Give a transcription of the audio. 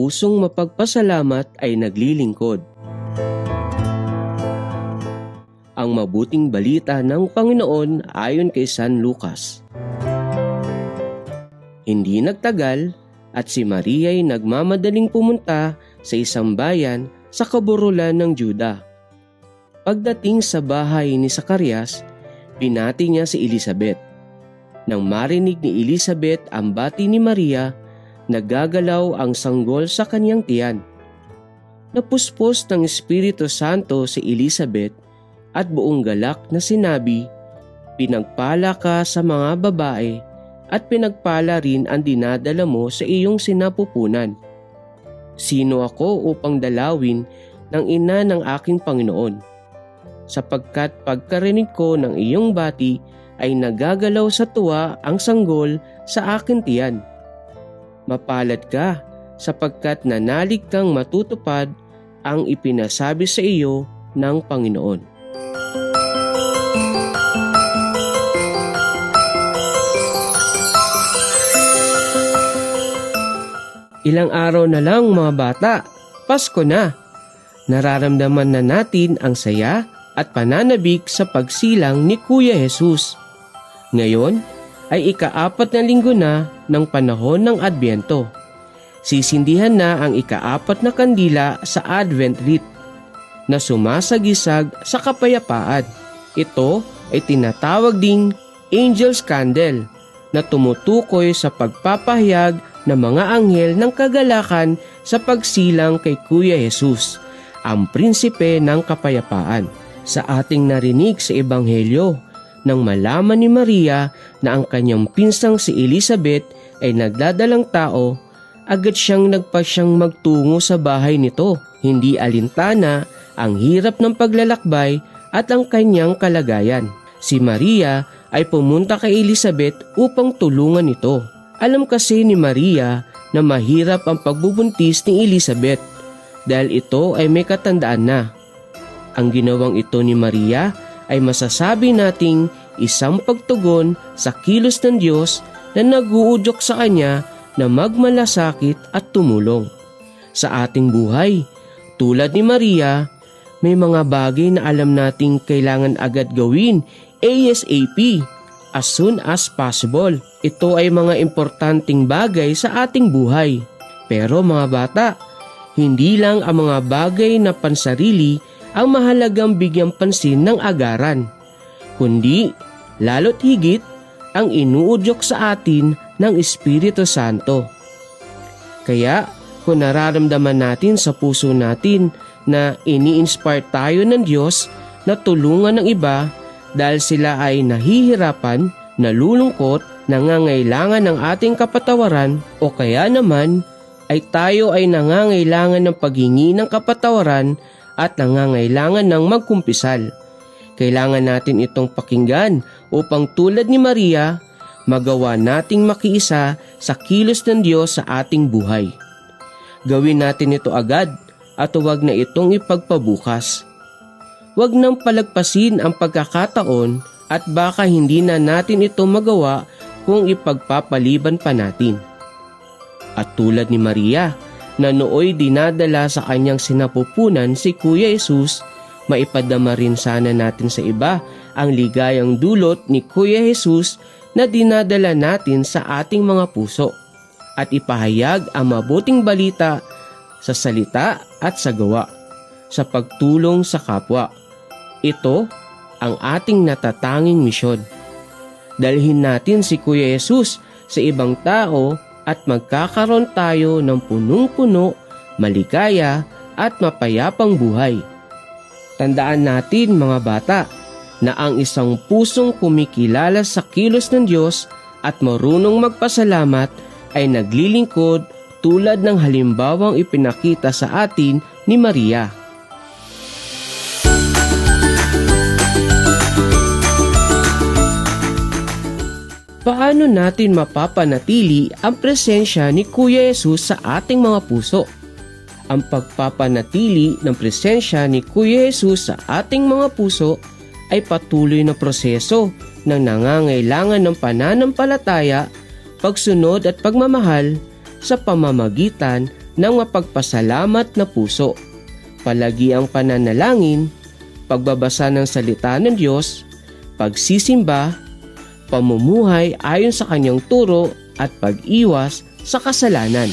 pusong mapagpasalamat ay naglilingkod. Ang mabuting balita ng Panginoon ayon kay San Lucas. Hindi nagtagal at si Maria ay nagmamadaling pumunta sa isang bayan sa kaburulan ng Juda. Pagdating sa bahay ni Zacarias, binati niya si Elizabeth. Nang marinig ni Elizabeth ang bati ni Maria, nagagalaw ang sanggol sa kanyang tiyan. Napuspos ng Espiritu Santo si Elizabeth at buong galak na sinabi, "Pinagpala ka sa mga babae at pinagpala rin ang dinadala mo sa iyong sinapupunan. Sino ako upang dalawin ng ina ng aking Panginoon? Sapagkat pagkarinig ko ng iyong bati ay nagagalaw sa tuwa ang sanggol sa aking tiyan. Mapalad ka sapagkat nanalig kang matutupad ang ipinasabi sa iyo ng Panginoon." Ilang araw na lang mga bata, Pasko na. Nararamdaman na natin ang saya at pananabik sa pagsilang ni Kuya Jesus. Ngayon ay ika-4 na linggo na ng panahon ng Adbyento. Sisindihan na ang ika-4 na kandila sa Advent Wreath na sumasagisag sa kapayapaan. Ito ay tinatawag ding Angel's Candle na tumutukoy sa pagpapahayag ng mga anghel ng kagalakan sa pagsilang kay Kuya Jesus, ang prinsipe ng kapayapaan. Sa ating narinig sa Ebanghelyo, nang malaman ni Maria na ang kanyang pinsang si Elizabeth ay nagdadalang tao, agad siyang nagpasyang magtungo sa bahay nito. Hindi alintana ang hirap ng paglalakbay at ang kanyang kalagayan. Si Maria ay pumunta kay Elizabeth upang tulungan ito. Alam kasi ni Maria na mahirap ang pagbubuntis ni Elizabeth dahil ito ay may katandaan na. Ang ginawang ito ni Maria ay masasabi nating isang pagtugon sa kilos ng Diyos na nag-uudyok sa kanya na magmalasakit at tumulong. Sa ating buhay, tulad ni Maria, may mga bagay na alam nating kailangan agad gawin ASAP, as soon as possible. Ito ay mga importanteng bagay sa ating buhay. Pero mga bata, hindi lang ang mga bagay na pansarili ang mahalagang bigyang pansin ng agaran, kundi lalo't higit ang inuudyok sa atin ng Espiritu Santo. Kaya kung nararamdaman natin sa puso natin na ini-inspire tayo ng Diyos na tulungan ng iba dahil sila ay nahihirapan, nalulungkot, nangangailangan ng ating kapatawaran, o kaya naman ay tayo ay nangangailangan ng paghingi ng kapatawaran at nangangailangan ng magkumpisal. Kailangan natin itong pakinggan upang tulad ni Maria, magawa nating makiisa sa kilos ng Diyos sa ating buhay. Gawin natin ito agad at huwag na itong ipagpabukas. Huwag nang palagpasin ang pagkakataon at baka hindi na natin ito magawa kung ipagpapaliban pa natin. At tulad ni Maria, na nooy dinadala sa kanyang sinapupunan si Kuya Jesus, maipadama rin sana natin sa iba ang ligayang dulot ni Kuya Jesus na dinadala natin sa ating mga puso at ipahayag ang mabuting balita sa salita at sa gawa, sa pagtulong sa kapwa. Ito ang ating natatanging misyon. Dalhin natin si Kuya Jesus sa ibang tao at magkakaroon tayo ng punong-puno, maligaya at mapayapang buhay. Tandaan natin mga bata na ang isang pusong kumikilala sa kilos ng Diyos at marunong magpasalamat ay naglilingkod tulad ng halimbawang ipinakita sa atin ni Maria. Paano natin mapapanatili ang presensya ni Kuya Jesus sa ating mga puso? Ang pagpapanatili ng presensya ni Kuya Jesus sa ating mga puso ay patuloy na proseso na nangangailangan ng pananampalataya, pagsunod at pagmamahal sa pamamagitan ng mapagpasalamat na puso, palagi ang pananalangin, pagbabasa ng salita ng Diyos, pagsisimba, pamumuhay ayon sa kanyang turo at pag-iwas sa kasalanan.